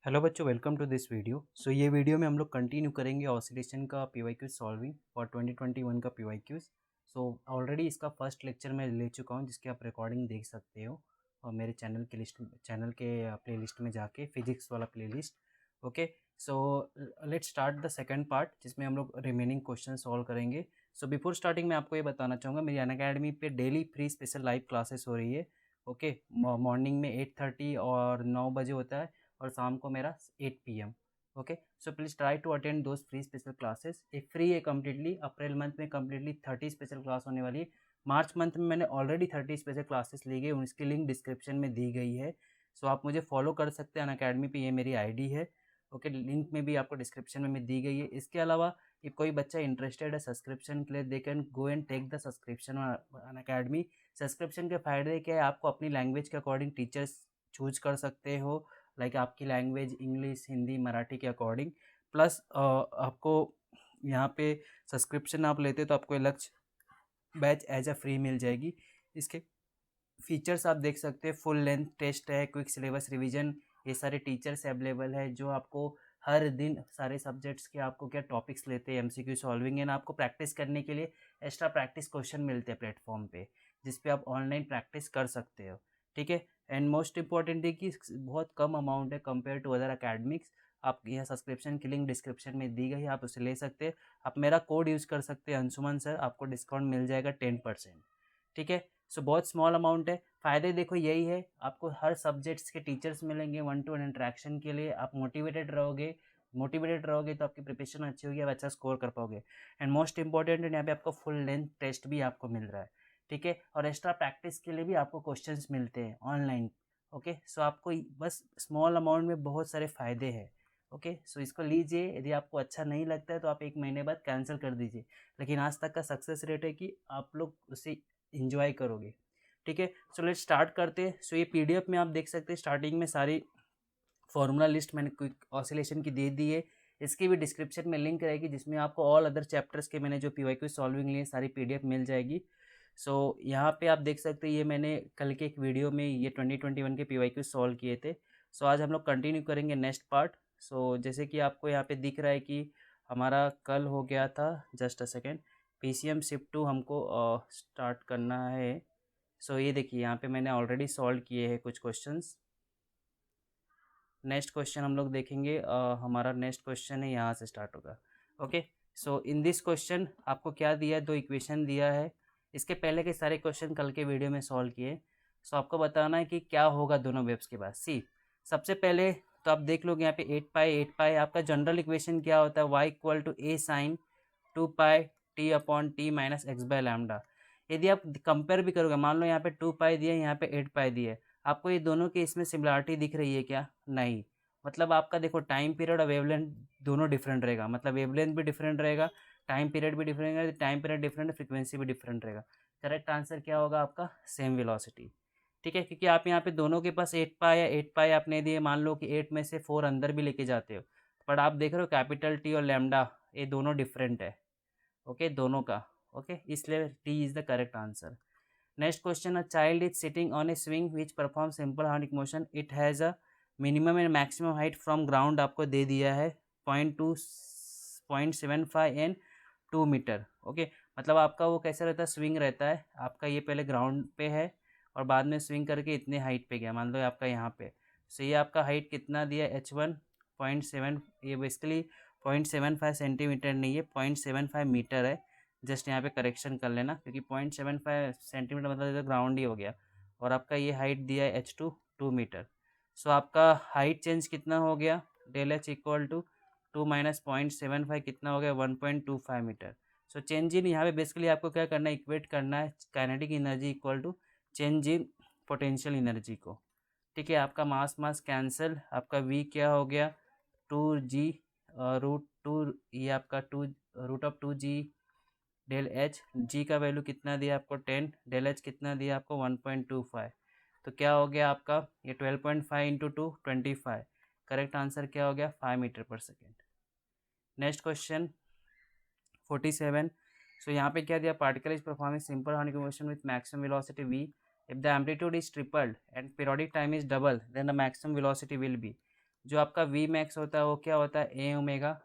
Hello बच्चों, welcome to this video. ये video में हम लोग कंटिन्यू करेंगे ऑसिलेशन का पीवाईक्यूज सॉल्विंग फॉर 2021 का पीवाईक्यूज। ऑलरेडी इसका फर्स्ट लेक्चर मैं ले चुका हूँ, जिसकी आप रिकॉर्डिंग देख सकते हो और मेरे चैनल के प्लेलिस्ट में जाके, फिजिक्स वाला playlist. Okay, so let's start the second part, जिसमें हम लोग रिमेनिंग क्वेश्चन सॉल्व करेंगे। बिफोर स्टार्टिंग मैं आपको ये बताना चाहूँगा, मेरी अनअकैडमी पे daily free special live classes हो रही है। ओके, मॉर्निंग में 8:30 और 9 बजे होता है, और शाम को मेरा 8 PM। Okay, so please try to attend those free special classes. ये फ्री है कम्प्लीटली। अप्रैल मंथ में कम्प्लीटली 30 स्पेशल क्लास होने वाली है। मार्च मंथ में मैंने ऑलरेडी 30 स्पेशल क्लासेस ली गई, उसकी लिंक डिस्क्रिप्शन में दी गई है। आप मुझे फॉलो कर सकते हैं अनअकैडमी पे, ये मेरी आईडी है। ओके, लिंक में भी आपको डिस्क्रिप्शन में दी गई है। इसके अलावा if कोई बच्चा इंटरेस्टेड है सब्सक्रिप्शन के लिए, they can go and take the subscription Unacademy. Subscription के फ़ायदे क्या है, आपको अपनी लैंग्वेज के अकॉर्डिंग टीचर्स चूज कर सकते हो, लाइक आपकी लैंग्वेज इंग्लिश, हिंदी, मराठी के अकॉर्डिंग। प्लस आपको यहाँ पे सब्सक्रिप्शन आप लेते तो आपको अलग बैच एज अ फ्री मिल जाएगी। इसके फीचर्स आप देख सकते हैं, फुल लेंथ टेस्ट है, क्विक सिलेबस रिवीजन, ये सारे टीचर्स अवेलेबल है जो आपको हर दिन सारे सब्जेक्ट्स के आपको क्या टॉपिक्स लेते हैं, एमसीक्यू सॉल्विंग एंड आपको प्रैक्टिस करने के लिए एक्स्ट्रा प्रैक्टिस क्वेश्चन मिलते हैं प्लेटफॉर्म पे, जिस पे आप ऑनलाइन प्रैक्टिस कर सकते हो। ठीक है, एंड मोस्ट इंपॉर्टेंट है कि बहुत कम अमाउंट है कंपेयर टू अदर अकेडमिक्स। आप यह सब्सक्रिप्शन की लिंक डिस्क्रिप्शन में दी गई है, आप उसे ले सकते हैं। आप मेरा कोड यूज़ कर सकते हैं अंशुमन सर, आपको डिस्काउंट मिल जाएगा 10%। ठीक है, बहुत स्मॉल अमाउंट है। फ़ायदे देखो यही है, आपको हर सब्जेक्ट्स के टीचर्स मिलेंगे 1-to-1 इंटरेक्शन के लिए। आप मोटिवेटेड रहोगे तो आपकी प्रिपरेशन अच्छी होगी, आप अच्छा स्कोर कर पाओगे। एंड मोस्ट इंपॉर्टेंट है, यहाँ पे आपको फुल लेंथ टेस्ट भी आपको मिल रहा है। ठीक है, और एक्स्ट्रा प्रैक्टिस के लिए भी आपको क्वेश्चंस मिलते हैं ऑनलाइन। ओके, आपको बस स्मॉल अमाउंट में बहुत सारे फ़ायदे हैं। ओके, इसको लीजिए। यदि आपको अच्छा नहीं लगता है तो आप 1 महीने बाद कैंसिल कर दीजिए, लेकिन आज तक का सक्सेस रेट है कि आप लोग उसे इंजॉय करोगे। ठीक है, लेट स्टार्ट करते हैं। ये पीडीएफ में आप देख सकते हैं, स्टार्टिंग में सारी फॉर्मूला लिस्ट मैंने क्विक ऑसिलेशन की दे दी है। इसकी भी डिस्क्रिप्शन में लिंक रहेगी, जिसमें आपको ऑल अदर चैप्टर्स के मैंने जो पीवाईक्यू सॉल्विंग लिए सारी पीडीएफ मिल जाएगी। यहाँ पे आप देख सकते हैं, ये मैंने कल के एक वीडियो में ये 2021 के पीवाईक्यू सॉल्व किए थे। आज हम लोग कंटिन्यू करेंगे नेक्स्ट पार्ट। जैसे कि आपको यहाँ पे दिख रहा है कि हमारा कल हो गया था, just a second, PCM shift 2 हमको स्टार्ट करना है। ये देखिए, यहाँ पे मैंने ऑलरेडी सॉल्व किए हैं कुछ क्वेश्चंस। नेक्स्ट क्वेश्चन हम लोग देखेंगे, हमारा नेक्स्ट क्वेश्चन है, यहाँ से स्टार्ट होगा। ओके, इन दिस क्वेश्चन आपको क्या दिया है, 2 इक्वेशन दिया है। इसके पहले के सारे क्वेश्चन कल के वीडियो में सॉल्व किए। आपको बताना है कि क्या होगा दोनों वेव्स के बाद। सबसे पहले तो आप देख लोगे यहाँ पे 8 पाई आपका जनरल इक्वेशन क्या होता है, y=a sin 2 pi t/t minus x by lambda. यदि आप कंपेयर भी करोगे, मान लो यहाँ पे 2 पाई दिए, यहाँ पे 8 पाई दिए, आपको ये दोनों के इसमें सिमिलरिटी दिख रही है क्या? नहीं। मतलब आपका देखो, टाइम पीरियड और वेवलेंथ दोनों डिफरेंट रहेगा, मतलब वेवलेंथ भी डिफरेंट रहेगा, टाइम पीरियड भी डिफरेंट रहेगा। टाइम पीरियड डिफरेंट है, फ्रीक्वेंसी भी डिफरेंट रहेगा। करेक्ट आंसर क्या होगा आपका? Same velocity. ठीक है, क्योंकि आप यहाँ पे दोनों के पास 8 पाई या 8 पाई आपने दिए, मान लो कि 8 में से 4 अंदर भी लेके जाते हो, बट आप देख रहे हो कैपिटल टी और लैम्डा ये दोनों डिफरेंट है। ओके, दोनों का। ओके, इसलिए T is the correct answer. Next question, a child is sitting on A swing which perform simple harmonic motion, it has a minimum and maximum height from ground आपको दे दिया है 0.75 and 2 metre. Okay, मतलब आपका वो कैसे रहता है, swing रहता है आपका, ये पहले ग्राउंड पे है और बाद में स्विंग करके इतने हाइट पे गया, मान लो आपका यहाँ पे। ये आपका हाइट कितना दिया, h1 0.7, ये बेसिकली 0.75 सेंटीमीटर नहीं है, 0.75 मीटर है। जस्ट यहाँ पे करेक्शन कर लेना, क्योंकि 0.75 सेंटीमीटर मतलब तो ग्राउंड ही हो गया। और आपका ये हाइट दिया है h2 2 मीटर। आपका हाइट चेंज कितना हो गया, ΔH=2 माइनस 0.75 कितना हो गया, 1.25 मीटर। चेंज इन, यहाँ पे बेसिकली आपको क्या करना है, इक्वेट करना है kinetic energy equal to change in potential energy को। ठीक है, आपका मास मास कैंसिल, आपका v क्या हो गया, 2g √2, ये आपका 2√2g डेल एच। जी का वैल्यू कितना दिया आपको 10, डेल एच कितना दिया आपको 1.25। तो क्या हो गया आपका, ये 12.5 इंटू 2 25। करेक्ट आंसर क्या हो गया, 5 मीटर पर सेकेंड। Next question 47। यहाँ पे क्या दिया, particle is performing simple harmonic motion with maximum velocity v, if the amplitude is tripled and periodic time is double then the maximum velocity will be। जो आपका वी मैक्स होता है वो क्या होता है ए ओमेगा।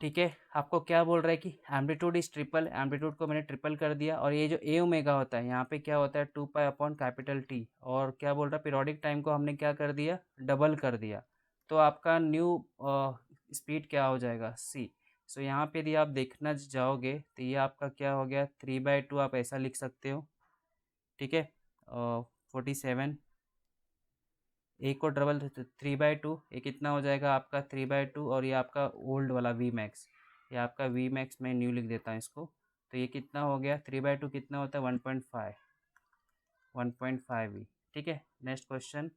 ठीक है, आपको क्या बोल रहा है कि एम्पलीट्यूड इज ट्रिपल, एम्पलीट्यूड को मैंने ट्रिपल कर दिया, और ये जो ए ओमेगा होता है यहाँ पे क्या होता है 2 पाई अपॉन कैपिटल टी, और क्या बोल रहा है पीरियोडिक टाइम को हमने क्या कर दिया, डबल कर दिया। तो आपका न्यू स्पीड क्या हो जाएगा सी। सो यहाँ पे यदि आप देखना जाओगे तो ये आपका क्या हो गया 3/2, आप ऐसा लिख सकते हो। ठीक है, 47, एक को डबल 3/2, ये कितना हो जाएगा आपका 3/2, और ये आपका ओल्ड वाला वी मैक्स, ये आपका वी मैक्स मैं न्यू लिख देता हूँ इसको। तो ये कितना हो गया 3/2 कितना होता है 1.5, 1.5 वी। ठीक है, नेक्स्ट क्वेश्चन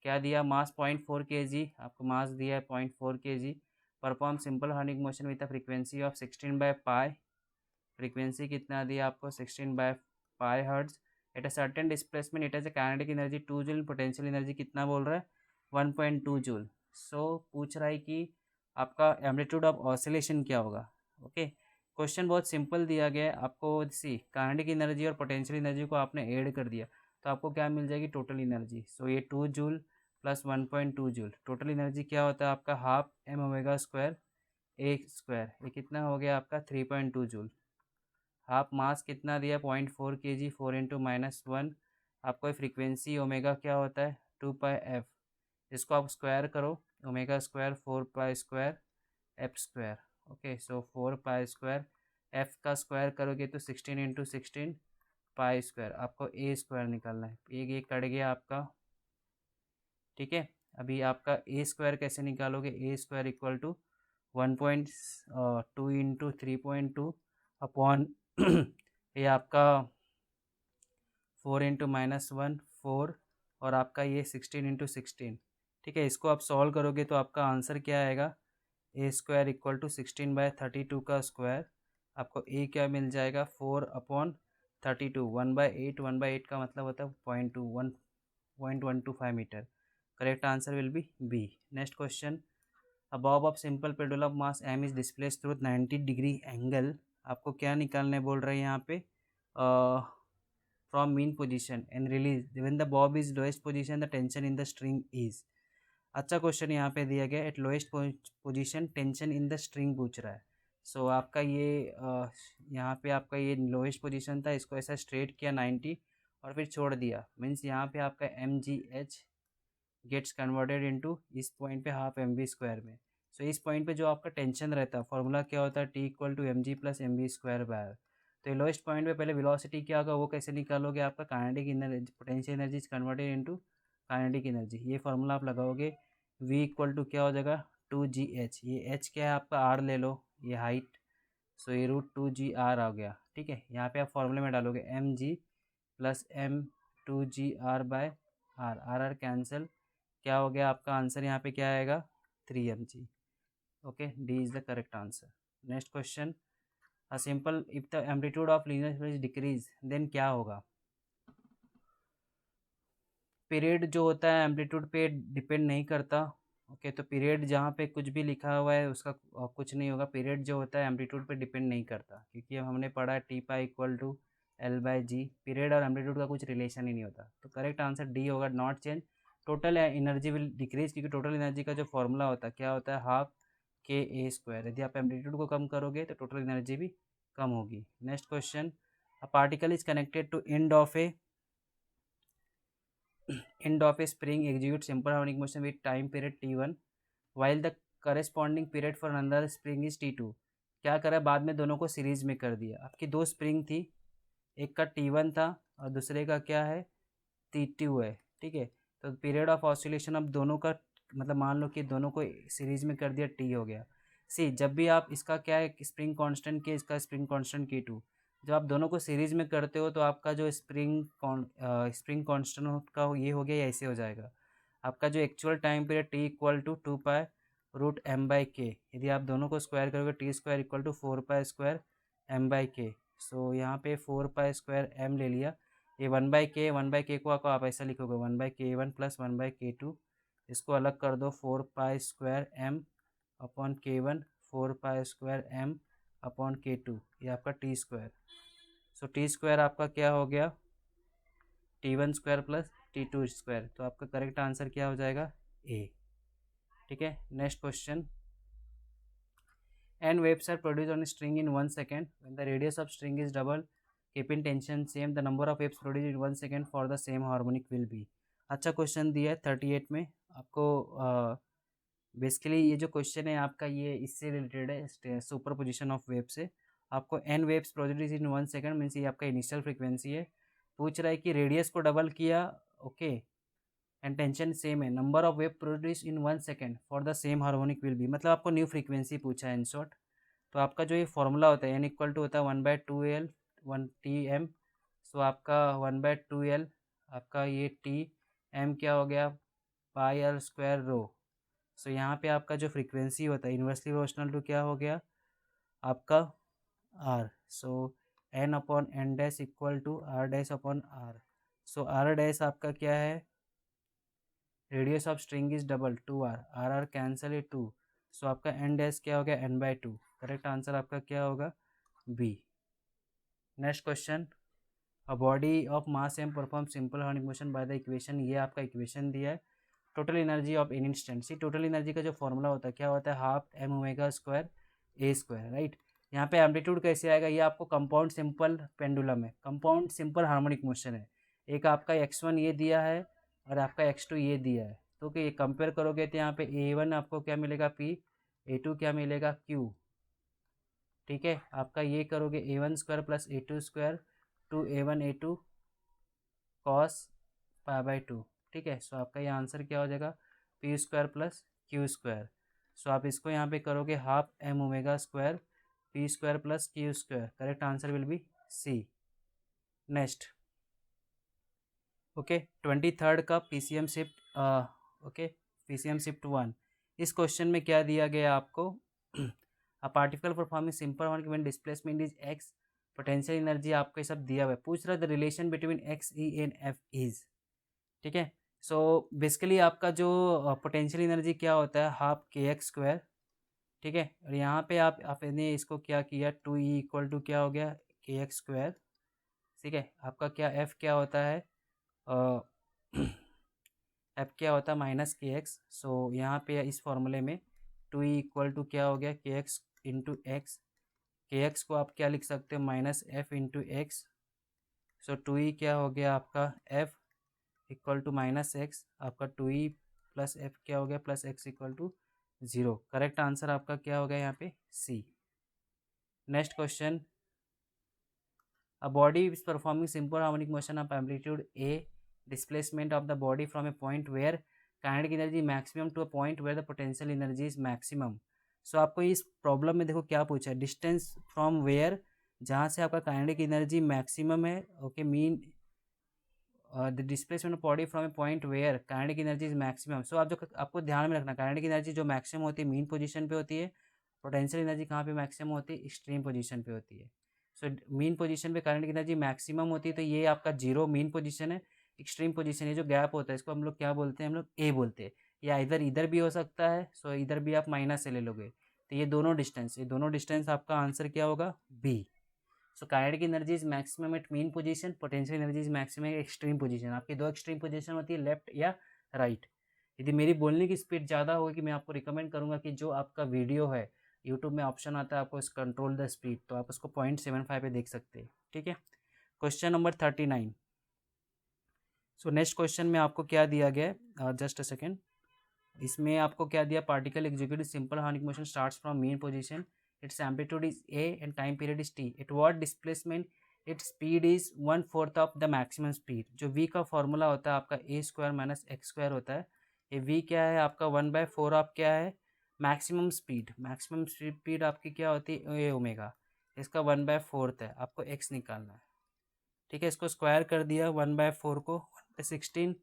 क्या दिया, मास 0.4 kg, आपको मास दिया है 0.4 kg। Perform simple harmonic motion with a frequency of 16/π, frequency कितना दिया आपको 16/π hertz. At a certain displacement it has a kinetic energy 2 joule, potential energy कितना बोल रहा है 1.2 जूल। सो पूछ रहा है कि आपका एम्पलीट्यूड ऑफ ऑसिलेशन क्या होगा। ओके, क्वेश्चन बहुत सिंपल दिया गया है आपको। सी काइनेटिक एनर्जी और पोटेंशियल एनर्जी को आपने ऐड कर दिया तो आपको क्या मिल जाएगी टोटल एनर्जी। सो ये 2 joule plus 1.2 joule, total energy क्या होता है आपका half M omega square A square, ये कितना हो गया आपका 3.2 जूल। हाफ मास कितना दिया 0.4 kg, 4 × आपको फ्रीक्वेंसी ओमेगा क्या होता है 2 π f, इसको आप स्क्वायर करो, omega square 4 π² F square. Okay, so 4 π² F का स्क्वायर करोगे तो 16 × 16 π², आपको ए स्क्वायर निकालना है, ये कट गया आपका। ठीक है, अभी आपका ए स्क्वायर कैसे निकालोगे, ए स्क्वायर इक्वल टू 1.2 × 3.2 अपॉन ये आपका 4 × -1 4, और आपका ये 16 × 16। ठीक है, इसको आप सॉल्व करोगे तो आपका आंसर क्या आएगा, ए स्क्वायर इक्वल टू 16/32 का स्क्वायर, आपको ए क्या मिल जाएगा 4/32, 1/8, 1/8 का मतलब होता है 0.125 metre. Correct answer will be B. Next question, a bob of simple pendulum of mass M is displaced through 90 degree angle, आपको क्या निकालने बोल रहे हैं यहाँ पे from mean position and release when the bob is lowest position the tension in the string is. अच्छा question यहाँ पे दिया गया, at lowest position tension in the string पूछ रहा है। सो आपका ये यहाँ पे आपका ये लोएस्ट पोजीशन था, इसको ऐसा स्ट्रेट किया 90 और फिर छोड़ दिया, मीन्स यहाँ पे आपका mgh गेट्स कन्वर्टेड इनटू इस पॉइंट पे हाफ mv स्क्वायर में। सो इस पॉइंट पे जो आपका टेंशन रहता है फॉर्मूला क्या होता है T equal to mg plus mv square by. तो ये लोएस्ट पॉइंट पे पहले वेलोसिटी क्या होगा वो कैसे निकालोगे, आपका kinetic energy potential energy is converted into kinetic energy, ये फार्मूला आप लगाओगे। v इक्वल टू क्या हो जाएगा 2gh, ये h क्या है आपका r ले लो, ये हाइट, सो ये √2gr आ गया। ठीक है, यहाँ पे आप फॉर्मूले में डालोगे mg plus m2gr by r cancel, क्या हो गया आपका आंसर यहाँ पे क्या आएगा 3mg। Okay, D is the correct answer. Next question, a simple if the amplitude of linear space decrease then क्या होगा। पीरियड जो होता है एम्पलीट्यूड पे डिपेंड नहीं करता। ओके, तो पीरियड जहाँ पे कुछ भी लिखा हुआ है उसका कुछ नहीं होगा, पीरियड जो होता है एम्पलीट्यूड पे डिपेंड नहीं करता, क्योंकि अब हमने पढ़ा है T π equal to L/g, period और एम्पलीट्यूड का कुछ रिलेशन ही नहीं होता। तो करेक्ट आंसर डी होगा, not change. Total energy will decrease, क्योंकि टोटल एनर्जी का जो फॉर्मूला होता है क्या होता है हाफ KA², यदि आप एम्पलीट्यूड को कम करोगे तो टोटल एनर्जी भी कम होगी। Next question, a particle is connected to end of a spring execute simple harmonic motion with time period t1 while the corresponding period for another spring is t2। क्या करा बाद में दोनों को सीरीज में कर दिया, आपकी दो स्प्रिंग थी, एक का t1 था और दूसरे का क्या है t2 है। ठीक है, तो पीरियड ऑफ ऑसिलेशन अब दोनों का मतलब मान लो कि दोनों को सीरीज में कर दिया t हो गया। सी जब भी आप इसका क्या है स्प्रिंग कांस्टेंट के, इसका स्प्रिंग कांस्टेंट k2, जब आप दोनों को सीरीज में करते हो तो आपका जो स्प्रिंग कांस्टेंट का ये हो गया या ऐसे हो जाएगा, आपका जो actual time period t equal to 2π√m/k, यदि आप दोनों को स्क्वायर करोगे t square equal to 4π² m/k। So यहाँ पे 4π² m ले लिया, ये 1/k को आप ऐसा लिखोगे 1/k1 प्लस 1/k2, इसको अलग कर दो 4π² m upon k1, 4π² m upon k2, ये आपका T square. So T square आपका क्या हो गया T1 square plus T2 square, तो आपका करेक्ट आंसर क्या हो जाएगा ए। ठीक है, next question, n waves are produced on a string in 1 second. When the radius of string is double, keeping tension same, the number of waves produced in 1 second for the same harmonic will be। अच्छा question दिया है 38 में आपको। Basically ये जो question है आपका ये इससे रिलेटेड है, सुपर पोजिशन ऑफ वेव से। आपको n waves produce in 1 second means ये आपका इनिशियल फ्रिक्वेंसी है। पूछ रहा है कि रेडियस को डबल किया, ओके, एंड टेंशन सेम है, number of wave produce in 1 second for the same harmonic will be, मतलब आपको न्यू फ्रीक्वेंसी पूछा है इन शॉर्ट। तो आपका जो ये फॉर्मूला होता है n इक्वल टू होता है 1/2L 1Tm। सो आपका 1/2L आपका ये Tm क्या हो गया पाई r स्क्वायर रो। सो यहाँ पे आपका जो फ्रीक्वेंसी होता है इन्वर्सली प्रोपोर्शनल टू क्या हो गया आपका r। So n upon n dash equal to r dash upon r। So r dash आपका क्या है, radius of string is double 2r, r cancel है 2। सो आपका n डैश क्या हो गया n/2। करेक्ट आंसर आपका क्या होगा B. Next question, a body of mass M perform simple harmonic motion by the equation, ये आपका इक्वेशन दिया है। Total energy of an instant, see total energy का जो फॉर्मूला होता है क्या होता है half M omega square A square, right. यहाँ पे एम्पलीट्यूड कैसे आएगा, ये आपको कंपाउंड सिंपल पेंडुलम है, कंपाउंड सिंपल हार्मोनिक मोशन है। एक आपका x1 ये दिया है और आपका x2 ये दिया है, तो कि ये कंपेयर करोगे तो यहाँ पे a1 आपको क्या मिलेगा p, a2 क्या मिलेगा q। ठीक है, आपका ये करोगे a1 square plus a2 square two a1 a2 cos π/2। ठीक है, सो आपका ये आंसर क्या हो जाएगा p square plus q square. So आप इसको यहाँ पे करोगे half m omega square p square plus q square. Correct answer will be C. Next, okay, 23rd का PCM shift, okay, PCM shift 1। इस क्वेश्चन में क्या दिया गया आपको, a particle performing simple harmonic when displacement is x, potential energy आपको ये सब दिया हुआ है। पूछ रहा है the relation between x e and f is. ठीक है, सो बेसिकली आपका जो पोटेंशियल एनर्जी क्या होता है हाफ kx स्क्वायर। ठीक है, और यहाँ पे आपने इसको क्या किया 2e इक्वल टू क्या हो गया kx स्क्वायर। ठीक है, आपका क्या f क्या होता है f क्या होता है माइनस के एक्स। सो यहाँ पे इस फॉर्मूले में 2e इक्वल टू क्या हो गया k x into x. K x को आप क्या लिख सकते हो minus f into x. So 2e क्या हो गया आपका f equal to minus x, आपका 2e प्लस एफ क्या हो गया plus x equal to 0। Correct answer आपका क्या हो गया यहाँ पे C. Next question, a body is performing simple harmonic motion of amplitude A, displacement of the body from a point where kinetic energy maximum to a point where the potential energy is maximum। सो आपको इस problem में देखो क्या पूछा है, distance from where, जहाँ से आपका काइनेटिक एनर्जी मैक्सिमम है, okay, mean the displacement of body from A point where kinetic energy is maximum. So आप जो आपको ध्यान में रखना, काइनेटिक एनर्जी जो मैक्सिमम होती है मीन पोजीशन पे होती है, पोटेंशियल एनर्जी कहाँ पे मैक्सिमम होती है एक्सट्रीम पोजीशन पे होती है। सो मीन पोजीशन पे काइनेटिक एनर्जी मैक्सिमम होती है, तो ये आपका जीरो मीन पोजीशन है। एक्सट्रीम पोजीशन है जो गैप होता है इसको हम लोग क्या बोलते हैं, हम लोग ए बोलते हैं, या इधर भी हो सकता है। सो इधर भी आप माइनस से ले लोगे, तो ये दोनों डिस्टेंस आपका आंसर क्या होगा B. So kinetic energy is maximum at mean position, potential energy is maximum at extreme position. आपकी दो एक्सट्रीम पोजीशन होती है लेफ्ट या राइट। यदि मेरी बोलने की स्पीड ज़्यादा होगी मैं आपको रिकमेंड करूँगा कि जो आपका वीडियो है यूट्यूब में ऑप्शन आता है आपको इस कंट्रोल द स्पीड, तो आप उसको 0.75 पे देख सकते हैं। ठीक है, question number 39। So next question में आपको क्या दिया गया है, जस्ट अ सेकेंड, इसमें आपको क्या दिया, particle executive simple harmonic motion starts from main position, it's amplitude is A and time period is T, at what displacement its speed is 1/4 of the maximum speed. जो we का formula होता है आपका ए square minus x square होता है, ये we क्या है आपका 1/4 ऑफ क्या है मैक्सिमम स्पीड। मैक्सिमम स्पीड आपकी क्या होती है ए ओमेगा, इसका 1/4 है, आपको एक्स निकालना है। ठीक है, इसको स्क्वायर कर दिया 1/4 को 1/16,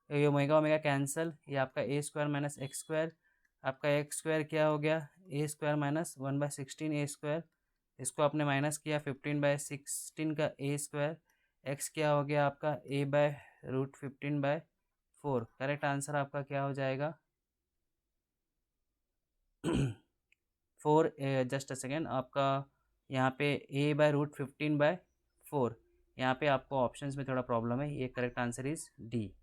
ये ओमेगा ओमेगा कैंसल, ये आपका ए स्क्वायर माइनस एक्स स्क्वायर, आपका एक्स स्क्वायर क्या हो गया ए स्क्वायर माइनस 1/16 ए स्क्वायर, इसको आपने माइनस किया 15/16 का ए स्क्वायर, एक्स क्या हो गया आपका a/√15/4। करेक्ट आंसर आपका क्या हो जाएगा 4, जस्ट अ सेकेंड, आपका यहाँ पे a/√15/4। यहाँ पे आपको ऑप्शंस में थोड़ा प्रॉब्लम है, ये correct answer is D.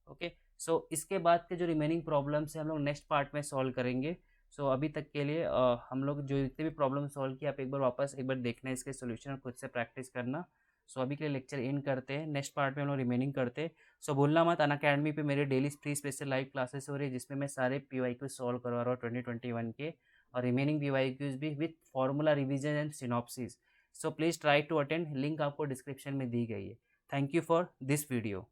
Okay, so इसके बाद के जो रिमेनिंग प्रॉब्लम्स हैं हम लोग नेक्स्ट पार्ट में सॉल्व करेंगे। सो अभी तक के लिए हम लोग जो जितने भी प्रॉब्लम सॉल्व किए आप एक बार वापस एक बार देखना, इसके सोल्यूशन खुद से प्रैक्टिस करना। सो अभी के लिए लेक्चर एंड करते हैं, नेक्स्ट पार्ट में हम लोग रिमेनिंग करते हैं। सो भूलना मत, अनअकैडमी पे मेरे daily free special live classes हो रही है जिसमें मैं सारे PYQ सॉल्व करवा रहा हूँ 2021 के, और रिमेनिंग PYQs भी with formula revision and synopsis. So please try to attend, link आपको डिस्क्रिप्शन में दी गई है। Thank you for this video.